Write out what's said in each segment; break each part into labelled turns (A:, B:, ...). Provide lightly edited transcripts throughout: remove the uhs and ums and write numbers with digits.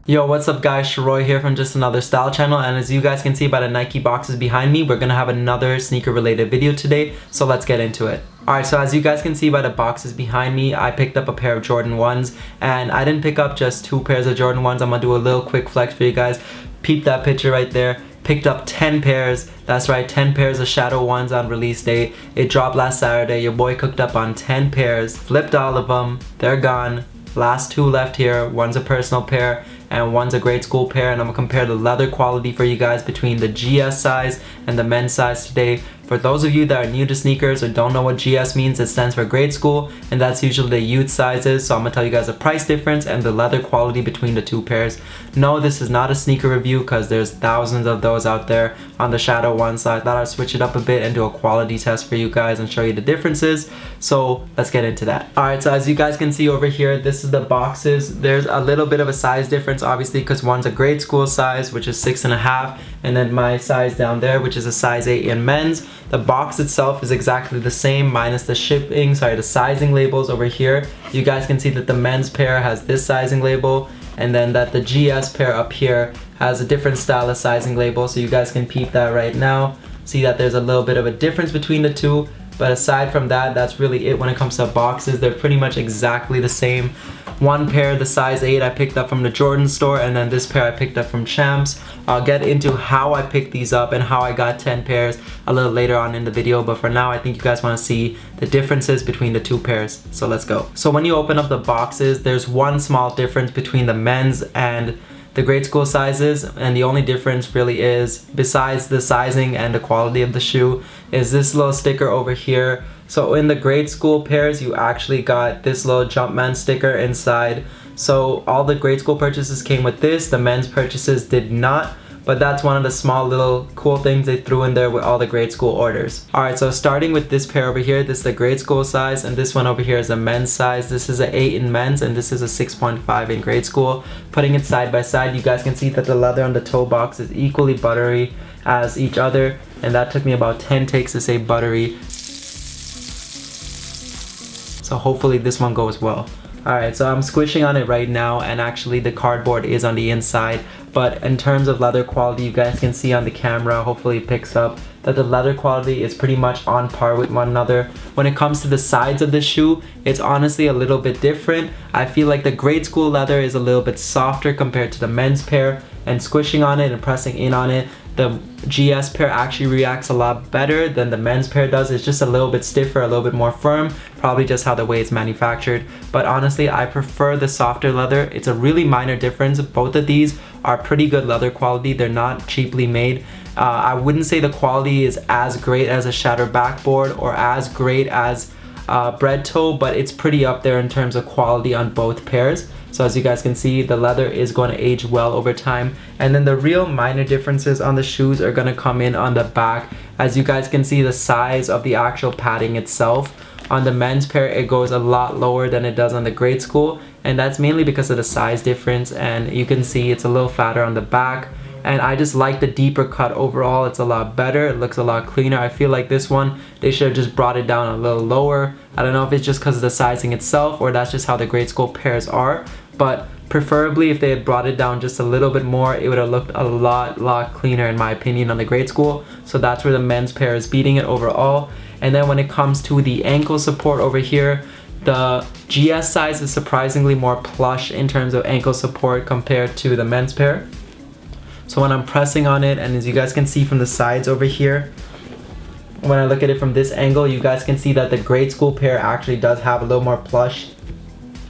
A: Yo, what's up guys, Sharoy here from Just Another Style Channel, and as you guys can see by the Nike boxes behind me, we're gonna have another sneaker related video today, so let's get into it. Alright, so as you guys can see by the boxes behind me, I picked up a pair of Jordan 1s, and I didn't pick up just 2 pairs of Jordan 1s. I'm gonna do a little quick flex for you guys. Peep that picture right there. Picked up 10 pairs, that's right, 10 pairs of Shadow 1s on release date. It dropped last Saturday. Your boy cooked up on 10 pairs, flipped all of them, they're gone. Last 2 left here. One's a personal pair and one's a grade school pair, and I'm gonna compare the leather quality for you guys between the GS size and the men's size today. For those of you that are new to sneakers or don't know what GS means, it stands for grade school, and that's usually the youth sizes. So I'm gonna tell you guys the price difference and the leather quality between the 2 pairs. No, this is not a sneaker review because there's thousands of those out there on the Shadow 1, so I thought I'd switch it up a bit and do a quality test for you guys and show you the differences. So let's get into that. Alright, so as you guys can see over here, this is the boxes. There's a little bit of a size difference obviously because one's a grade school size, which is 6.5, and then my size down there, which is a size 8 in men's. The box itself is exactly the same minus the the sizing labels over here. You guys can see that the men's pair has this sizing label, and then that the GS pair up here has a different style of sizing label, so you guys can peep that right now. See that there's a little bit of a difference between the 2, but aside from that, that's really it when it comes to boxes. They're pretty much exactly the same. One pair, the size 8, I picked up from the Jordan store, and then this pair I picked up from Champs. I'll get into how I picked these up and how I got 10 pairs a little later on in the video, but for now I think you guys want to see the differences between the 2 pairs. So let's go. So when you open up the boxes, there's one small difference between the men's and the grade school sizes, and the only difference really is, besides the sizing and the quality of the shoe, is this little sticker over here. So in the grade school pairs, you actually got this little Jumpman sticker inside. So all the grade school purchases came with this, the men's purchases did not, but that's one of the small little cool things they threw in there with all the grade school orders. Alright, so starting with this pair over here, this is the grade school size, and this one over here is a men's size. This is an 8 in men's, and this is a 6.5 in grade school. Putting it side by side, you guys can see that the leather on the toe box is equally buttery as each other, and that took me about 10 takes to say buttery. So hopefully this one goes well. Alright, so I'm squishing on it right now, and actually the cardboard is on the inside, but in terms of leather quality, you guys can see on the camera, hopefully it picks up, that the leather quality is pretty much on par with one another. When it comes to the sides of the shoe, it's honestly a little bit different. I feel like the grade school leather is a little bit softer compared to the men's pair, and squishing on it and pressing in on it, the GS pair actually reacts a lot better than the men's pair does. It's just a little bit stiffer, a little bit more firm, probably just how the way it's manufactured. But honestly, I prefer the softer leather. It's a really minor difference. Both of these are pretty good leather quality. They're not cheaply made. I wouldn't say the quality is as great as a Shatter backboard or as great as bread toe, but it's pretty up there in terms of quality on both pairs. So as you guys can see, the leather is going to age well over time. And then the real minor differences on the shoes are going to come in on the back. As you guys can see, the size of the actual padding itself. On the men's pair, it goes a lot lower than it does on the grade school. And that's mainly because of the size difference. And you can see it's a little fatter on the back. And I just like the deeper cut overall. It's a lot better. It looks a lot cleaner. I feel like this one, they should have just brought it down a little lower. I don't know if it's just because of the sizing itself or that's just how the grade school pairs are. But preferably if they had brought it down just a little bit more, it would have looked a lot cleaner in my opinion on the grade school. So that's where the men's pair is beating it overall. And then when it comes to the ankle support over here, the GS size is surprisingly more plush in terms of ankle support compared to the men's pair. So when I'm pressing on it, and as you guys can see from the sides over here, when I look at it from this angle, you guys can see that the grade school pair actually does have a little more plush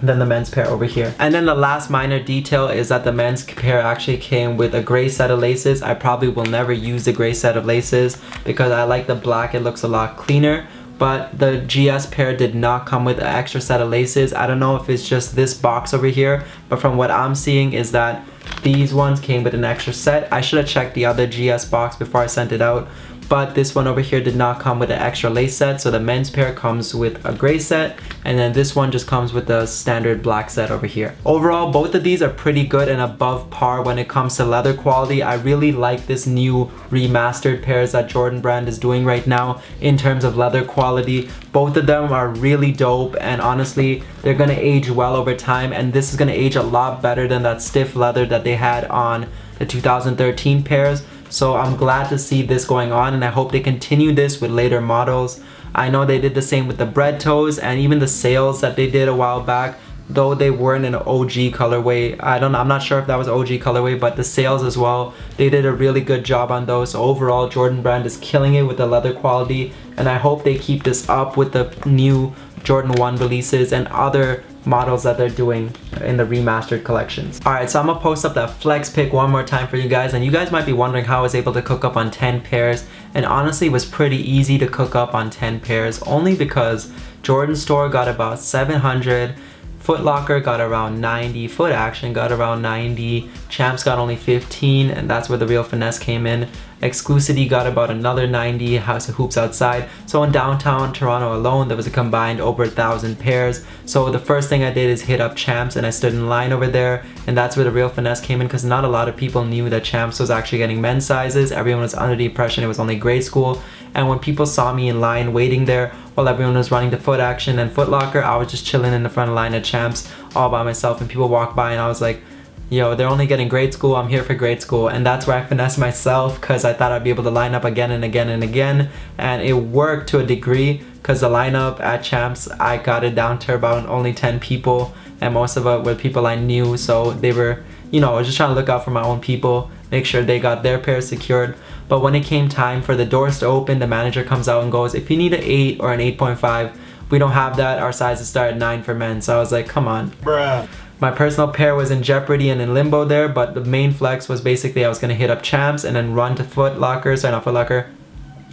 A: than the men's pair over here. And then the last minor detail is that the men's pair actually came with a gray set of laces. I probably will never use the gray set of laces because I like the black, it looks a lot cleaner. But the GS pair did not come with an extra set of laces. I don't know if it's just this box over here, but from what I'm seeing is that these ones came with an extra set. I should have checked the other GS box before I sent it out, but this one over here did not come with an extra lace set. So the men's pair comes with a gray set, and then this one just comes with the standard black set over here. Overall, both of these are pretty good and above par when it comes to leather quality. I really like this new remastered pairs that Jordan Brand is doing right now in terms of leather quality. Both of them are really dope, and honestly, they're gonna age well over time, and this is gonna age a lot better than that stiff leather that they had on the 2013 pairs. So I'm glad to see this going on, and I hope they continue this with later models. I know they did the same with the bread toes and even the sails that they did a while back, though they weren't in an OG colorway. I'm not sure if that was OG colorway, but the sails as well, they did a really good job on those. So overall, Jordan Brand is killing it with the leather quality, and I hope they keep this up with the new Jordan 1 releases and other models that they're doing in the remastered collections. Alright, so I'm gonna post up that flex pick one more time for you guys, and you guys might be wondering how I was able to cook up on 10 pairs, and honestly it was pretty easy to cook up on 10 pairs only because Jordan Store got about 700, Foot Locker got around 90, Foot Action got around 90, Champs got only 15, and that's where the Real Finesse came in. Exclusivity got about another 90, House of Hoops Outside. So in downtown Toronto alone, there was a combined over 1,000 pairs. So the first thing I did is hit up Champs, and I stood in line over there, and that's where the Real Finesse came in, because not a lot of people knew that Champs was actually getting men's sizes. Everyone was under the impression it was only grade school, and when people saw me in line waiting there while everyone was running to Foot Action and Foot Locker, I was just chilling in the front line at Champs all by myself, and people walked by and I was like, yo, they're only getting grade school, I'm here for grade school. And that's where I finessed myself, because I thought I'd be able to line up again and again and again, and it worked to a degree, because the lineup at Champs, I got it down to about only 10 people, and most of it were people I knew. So they were, you know, I was just trying to look out for my own people, make sure they got their pairs secured. But when it came time for the doors to open, the manager comes out and goes, if you need an 8 or an 8.5, we don't have that, our sizes start at 9 for men. So I was like, come on. Bruh. My personal pair was in jeopardy and in limbo there, but the main flex was basically I was gonna hit up Champs and then run to Foot Locker, sorry not Foot Locker,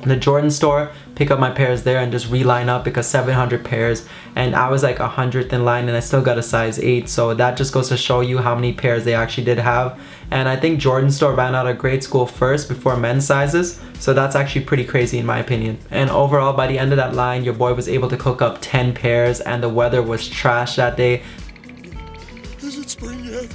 A: the Jordan Store, pick up my pairs there and just reline up, because 700 pairs, and I was like 100th in line and I still got a size 8. So that just goes to show you how many pairs they actually did have. And I think Jordan Store ran out of grade school first before men's sizes, so that's actually pretty crazy in my opinion. And overall, by the end of that line, your boy was able to cook up 10 pairs, and the weather was trash that day. Is it spring yet?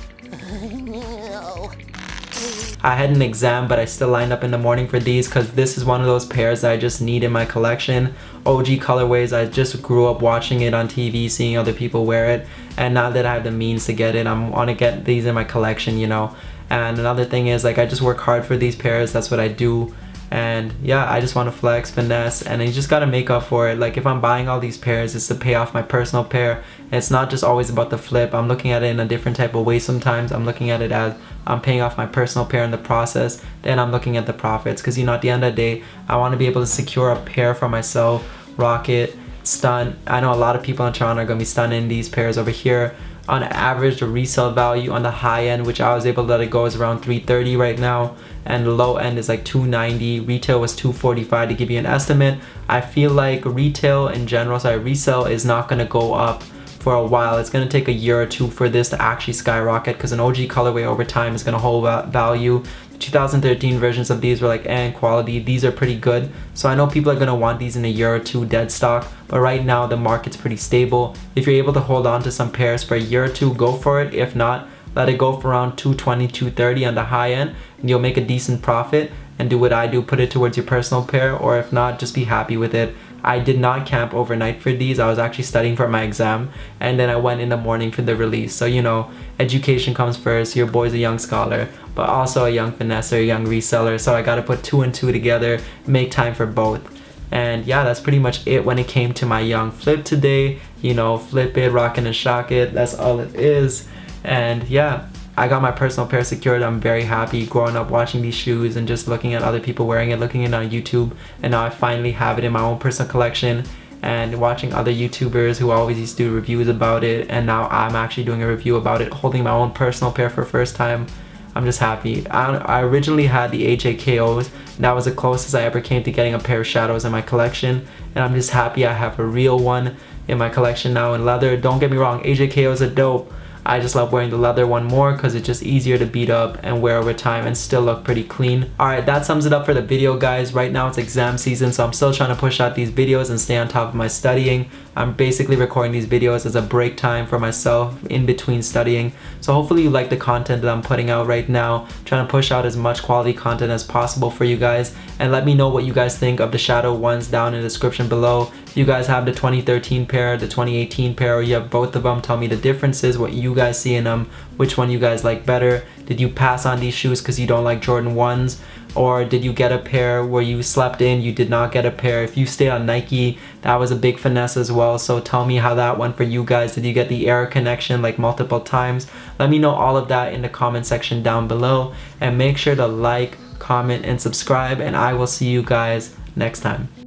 A: I had an exam, but I still lined up in the morning for these, because this is one of those pairs that I just need in my collection. OG colorways, I just grew up watching it on TV, seeing other people wear it, and now that I have the means to get it, I want to get these in my collection, you know. And another thing is, like, I just work hard for these pairs, that's what I do. And yeah, I just want to flex, finesse, and you just gotta make up for it. Like, if I'm buying all these pairs, it's to pay off my personal pair. It's not just always about the flip. I'm looking at it in a different type of way sometimes. I'm looking at it as I'm paying off my personal pair in the process, then I'm looking at the profits, because, you know, at the end of the day, I want to be able to secure a pair for myself, rock it, stun. I know a lot of people in Toronto are gonna be stunning these pairs over here. On average, the resale value on the high end, which I was able to let it go, is around 330 right now, and the low end is like 290. Retail was 245 to give you an estimate. I feel like retail in general, sorry, resale is not gonna go up for a while. It's gonna take a year or two for this to actually skyrocket, because an OG colorway over time is gonna hold value. The 2013 versions of these were like, quality. These are pretty good. So I know people are gonna want these in a year or two dead stock, but right now the market's pretty stable. If you're able to hold on to some pairs for a year or two, go for it. If not, let it go for around 220, 230 on the high end, and you'll make a decent profit. And do what I do, put it towards your personal pair, or if not, just be happy with it. I did not camp overnight for these. I was actually studying for my exam, and then I went in the morning for the release. So, you know, education comes first. Your boy's a young scholar, but also a young finesser, a young reseller. So I gotta put 2 and 2 together, make time for both. And yeah, that's pretty much it when it came to my young flip today. You know, flip it, rock it and shock it. That's all it is. And yeah, I got my personal pair secured. I'm very happy growing up watching these shoes and just looking at other people wearing it, looking at it on YouTube, and now I finally have it in my own personal collection, and watching other YouTubers who always used to do reviews about it, and now I'm actually doing a review about it, holding my own personal pair for the first time. I'm just happy. I originally had the AJKOs, and that was the closest I ever came to getting a pair of shadows in my collection, and I'm just happy I have a real one in my collection now in leather. Don't get me wrong, AJKOs are dope. I just love wearing the leather one more because it's just easier to beat up and wear over time and still look pretty clean. Alright, that sums it up for the video, guys. Right now it's exam season, so I'm still trying to push out these videos and stay on top of my studying. I'm basically recording these videos as a break time for myself in between studying. So hopefully you like the content that I'm putting out right now. Trying to push out as much quality content as possible for you guys. And let me know what you guys think of the Shadow ones down in the description below. If you guys have the 2013 pair, the 2018 pair, or you have both of them, tell me the differences, what you guys see in them, which one you guys like better. Did you pass on these shoes because you don't like Jordan 1s? Or did you get a pair where you slept in, you did not get a pair? If you stayed on Nike, that was a big finesse as well. So tell me how that went for you guys. Did you get the error connection like multiple times? Let me know all of that in the comment section down below. And make sure to like, comment, and subscribe. And I will see you guys next time.